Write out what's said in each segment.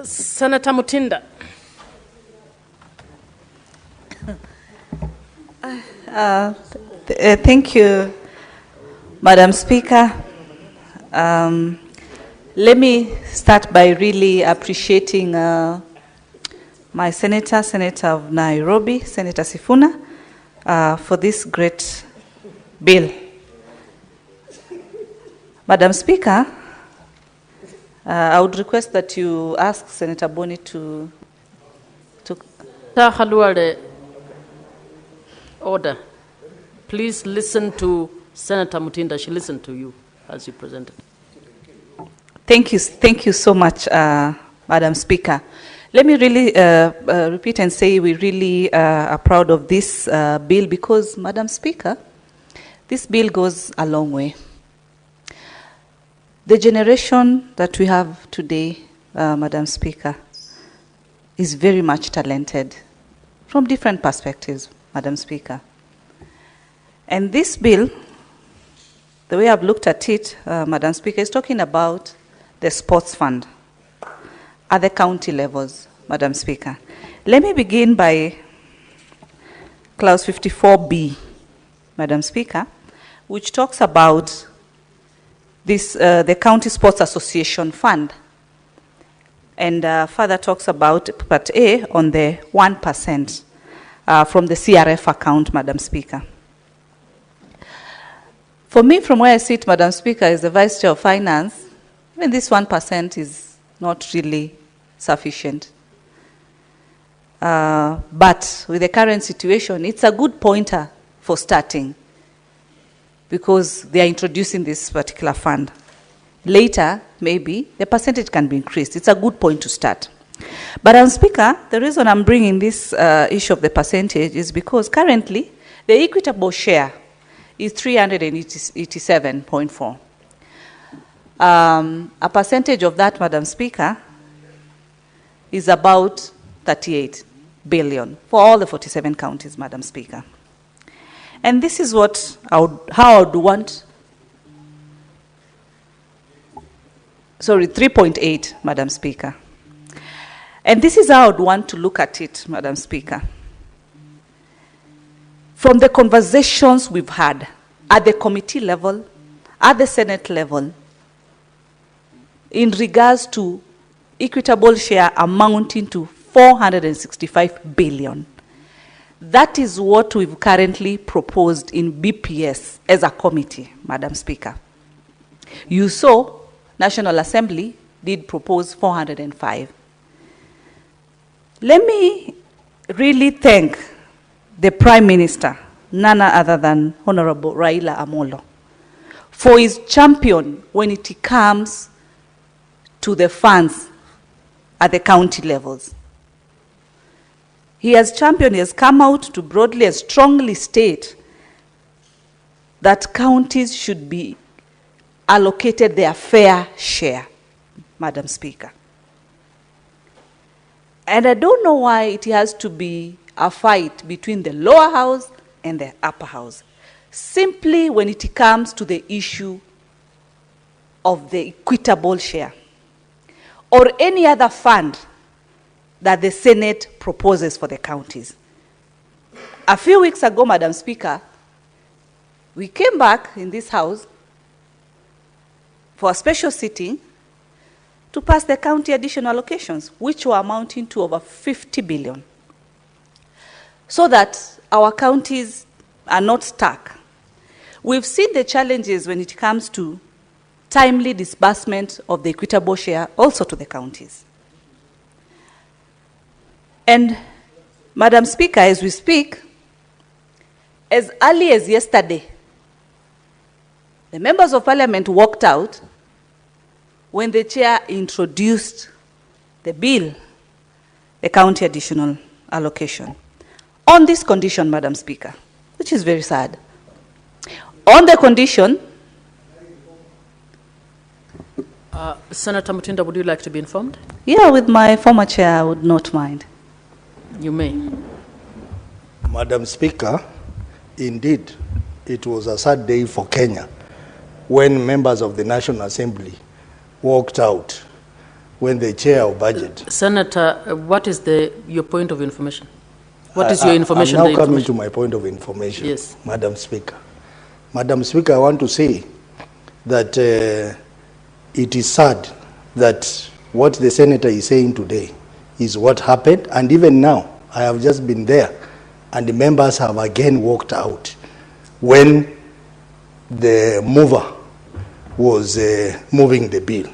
Senator Mutinda. Thank you, Madam Speaker. Let me start by really appreciating my Senator of Nairobi, Senator Sifuna, for this great bill. Madam Speaker, I would request that you ask Senator Boni to Order. Please listen to Senator Mutinda. She listened to you as you presented. Thank you so much, Madam Speaker. Let me really repeat and say we really are proud of this bill because, Madam Speaker, this bill goes a long way. The generation that we have today, Madam Speaker, is very much talented from different perspectives, Madam Speaker. And this bill, the way I've looked at it, Madam Speaker, is talking about the sports fund at the county levels, Madam Speaker. Let me begin by Clause 54B, Madam Speaker, which talks about this, the County Sports Association Fund, and further talks about Part A on the 1% from the CRF account, Madam Speaker. For me, from where I sit, Madam Speaker, as the Vice Chair of Finance, even this 1% is not really sufficient. But with the current situation, it's a good pointer for starting because they are introducing this particular fund. Later, maybe, the percentage can be increased. It's a good point to start. But, Madam Speaker, the reason I'm bringing this issue of the percentage is because currently, the equitable share is 387.4. A percentage of that, Madam Speaker, is about 38 billion for all the 47 counties, Madam Speaker. And this is what how I would want, 3.8, Madam Speaker. And this is how I would want to look at it, Madam Speaker. From the conversations we've had at the committee level, at the Senate level, in regards to equitable share amounting to 465 billion. That is what we've currently proposed in BPS as a committee, Madam Speaker. You saw National Assembly did propose 405. Let me really thank the Prime Minister, none other than Honorable Raila Amolo, for his champion when it comes to the funds at the county levels. He has championed, he has come out to broadly and strongly state that counties should be allocated their fair share, Madam Speaker. And I don't know why it has to be a fight between the lower house and the upper house. Simply when it comes to the issue of the equitable share or any other fund that the Senate proposes for the counties. A few weeks ago, Madam Speaker, we came back in this house for a special sitting to pass the county additional allocations, which were amounting to over 50 billion, so that our counties are not stuck. We've seen the challenges when it comes to timely disbursement of the equitable share also to the counties. And, Madam Speaker, as we speak, as early as yesterday, the members of Parliament walked out when the chair introduced the bill, the county additional allocation, on this condition, Madam Speaker, which is very sad. On the condition... Senator Mutinda, would you like to be informed? Yeah, with my former chair, I would not mind. You may. Madam Speaker, indeed, it was a sad day for Kenya when members of the National Assembly walked out when the chair of budget. Senator, what is your point of information? What is your information? I'm now coming to my point of information, yes. Madam Speaker. Madam Speaker, I want to say that it is sad that what the senator is saying today is what happened, and even now, I have just been there, and the members have again walked out when the mover was moving the bill.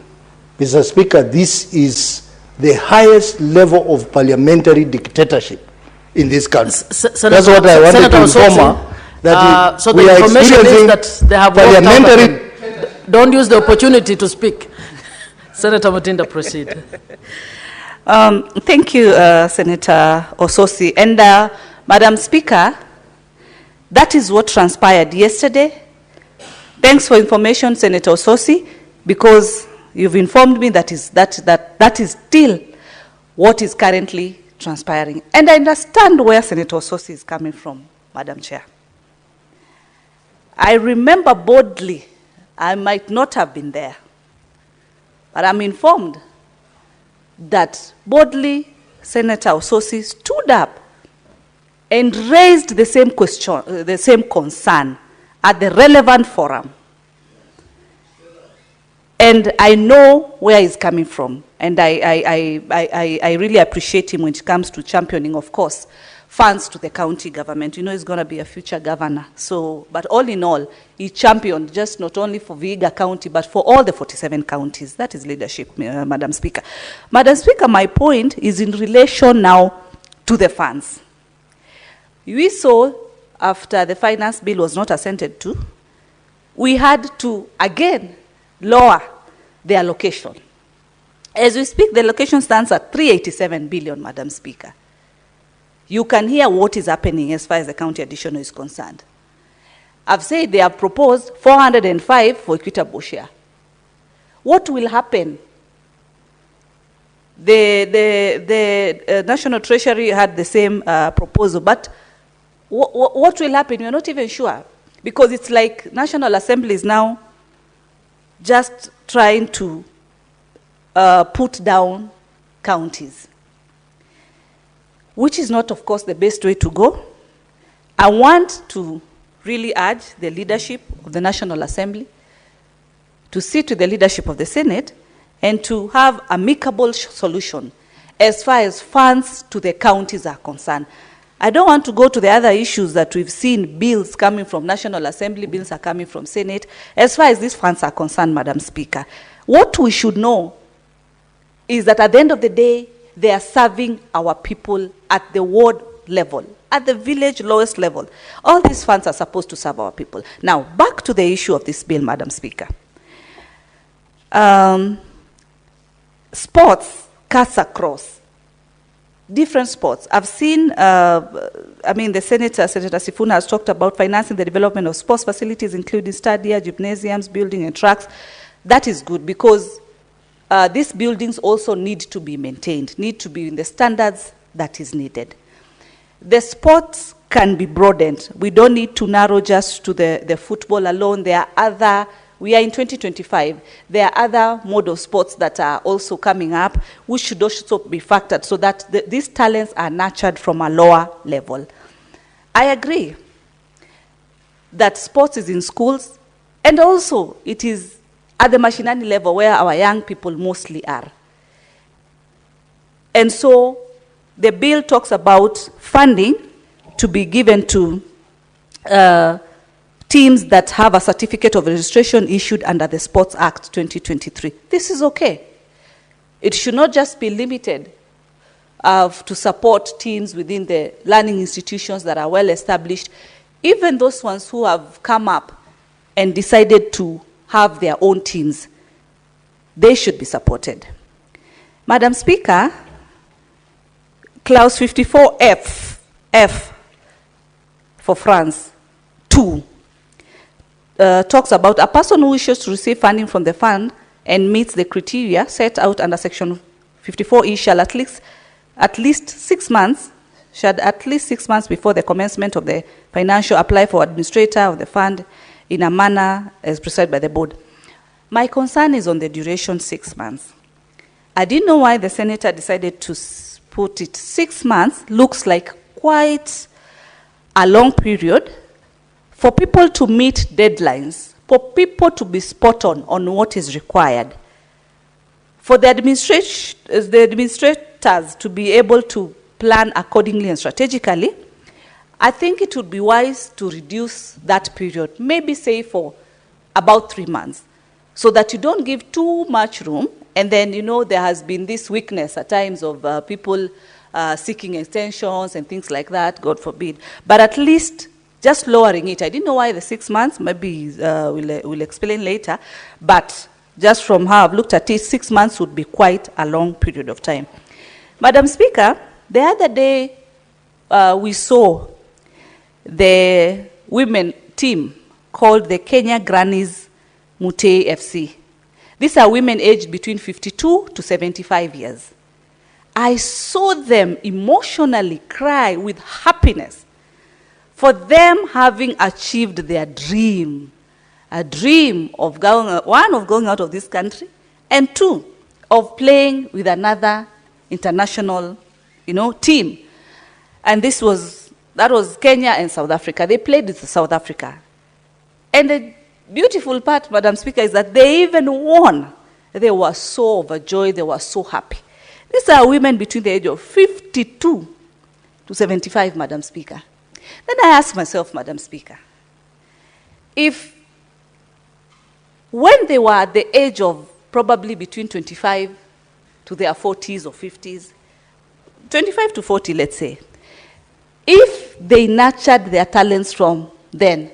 Mr. Speaker, this is the highest level of parliamentary dictatorship in this country. That's what I wanted to inform her. That so we the are information is that they have parliamentary. Don't use the opportunity to speak. Senator Mutinda, proceed. Thank you, Senator Ososi. And Madam Speaker, that is what transpired yesterday. Thanks for information, Senator Ososi, because you've informed me that is still what is currently transpiring. And I understand where Senator Ososi is coming from, Madam Chair. I remember boldly, I might not have been there, but I'm informed that boldly Senator Ososi stood up and raised the same question, the same concern at the relevant forum. And I know where he's coming from. And I really appreciate him when it comes to championing, of course, funds to the county government. You know he's going to be a future governor. So, but all in all, he championed just not only for Vihiga County, but for all the 47 counties. That is leadership, Madam Speaker. Madam Speaker, my point is in relation now to the funds. We saw after the finance bill was not assented to, we had to again lower the allocation. As we speak, the allocation stands at 387 billion, Madam Speaker. You can hear what is happening as far as the county additional is concerned. I've said they have proposed 405 for equitable share. What will happen? The National Treasury had the same proposal, but what will happen? We're not even sure. Because it's like National Assembly is now just trying to put down counties, which is not, of course, the best way to go. I want to really urge the leadership of the National Assembly to sit with the leadership of the Senate and to have amicable solution as far as funds to the counties are concerned. I don't want to go to the other issues that we've seen, bills coming from National Assembly, bills are coming from Senate. As far as these funds are concerned, Madam Speaker, what we should know is that at the end of the day, they are serving our people at the ward level, at the village lowest level. All these funds are supposed to serve our people. Now, back to the issue of this bill, Madam Speaker. Sports cuts across different sports. I've seen, the Senator Sifuna has talked about financing the development of sports facilities, including stadia, gymnasiums, building and tracks. That is good because these buildings also need to be maintained, need to be in the standards that is needed. The sports can be broadened. We don't need to narrow just to the football alone. There are other, we are in 2025, there are other mode of sports that are also coming up, which should also be factored so that these talents are nurtured from a lower level. I agree that sports is in schools, and also it is at the mashinani level where our young people mostly are. And so the bill talks about funding to be given to teams that have a certificate of registration issued under the Sports Act 2023. This is okay. It should not just be limited to support teams within the learning institutions that are well established. Even those ones who have come up and decided to have their own teams, they should be supported. Madam Speaker, Clause 54F, F for France, 2, talks about a person who wishes to receive funding from the fund and meets the criteria set out under Section 54E shall at least 6 months before the commencement of the financial apply for administrator of the fund in a manner as prescribed by the board. My concern is on the duration, 6 months. I didn't know why the senator decided to put it 6 months. Looks like quite a long period for people to meet deadlines, for people to be spot on what is required, for the administrators to be able to plan accordingly and strategically. I think it would be wise to reduce that period, maybe say for about 3 months, so that you don't give too much room. And then, you know, there has been this weakness at times of people seeking extensions and things like that, God forbid. But at least just lowering it. I didn't know why the 6 months, maybe we'll explain later, but just from how I've looked at it, 6 months would be quite a long period of time. Madam Speaker, the other day we saw the women team called the Kenya Grannies Mutembei FC. These are women aged between 52 to 75 years. I saw them emotionally cry with happiness for them having achieved their dream. A dream of going out of this country, and 2, of playing with another international, team. And that was Kenya and South Africa. They played with South Africa. And the beautiful part, Madam Speaker, is that they even won. They were so overjoyed, they were so happy. These are women between the age of 52 to 75, Madam Speaker. Then I ask myself, Madam Speaker, if when they were at the age of probably between 25 to their 40s or 50s, 25 to 40, let's say, if they nurtured their talents from then,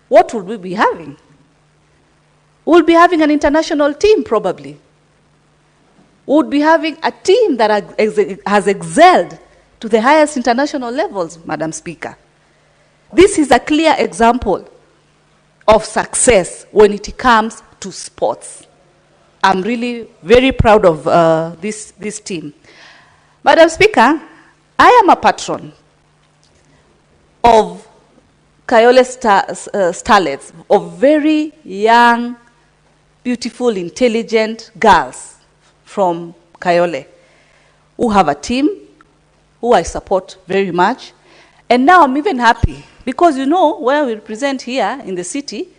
what would we be having? We'll be having an international team, probably. We'll be having a team that has excelled to the highest international levels, Madam Speaker. This is a clear example of success when it comes to sports. I'm really very proud of this team. Madam Speaker, I am a patron of Kayole starlets, of very young, beautiful, intelligent girls from Kayole who have a team, who I support very much. And now I'm even happy because where we represent here in the city,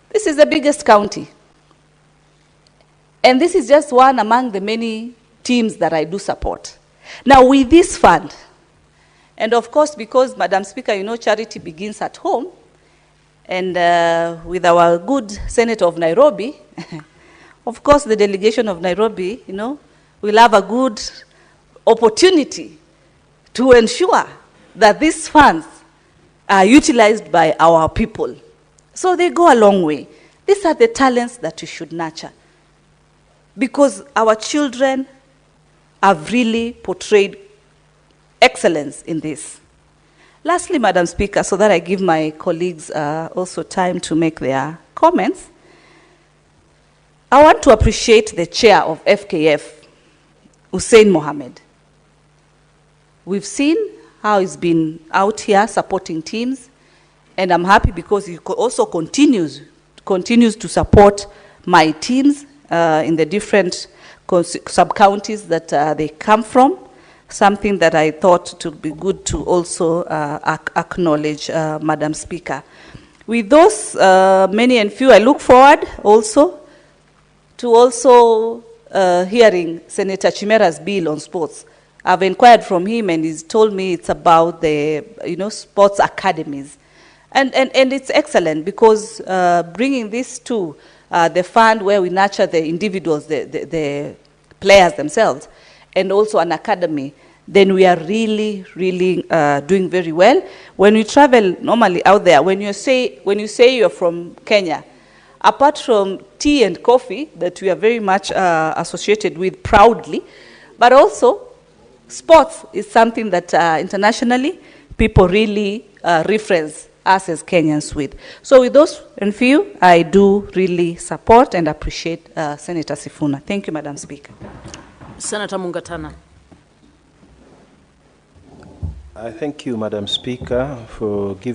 this is the biggest county. And this is just one among the many teams that I do support. Now with this fund, and of course because, Madam Speaker, charity begins at home, and with our good Senator of Nairobi, of course the delegation of Nairobi, will have a good opportunity to ensure that these funds are utilized by our people. So they go a long way. These are the talents that we should nurture, because our children have really portrayed excellence in this. Lastly, Madam Speaker, so that I give my colleagues also time to make their comments, I want to appreciate the chair of FKF, Hussein Mohammed. We've seen how he's been out here supporting teams, and I'm happy because he also continues to support my teams in the different sub-counties that they come from, something that I thought to be good to also acknowledge, Madam Speaker. With those many and few, I look forward also to hearing Senator Chimera's bill on sports. I've inquired from him, and he's told me it's about the sports academies. And it's excellent because bringing this to the fund where we nurture the individuals, the players themselves, and also an academy, then we are really doing very well. When we travel normally out there, when you say you're from Kenya, apart from tea and coffee that we are very much associated with proudly, but also sports is something that internationally people really reference us as Kenyans with. So with those and few, I do really support and appreciate Senator Sifuna. Thank you, Madam Speaker. Senator Mungatana. I thank you, Madam Speaker, for giving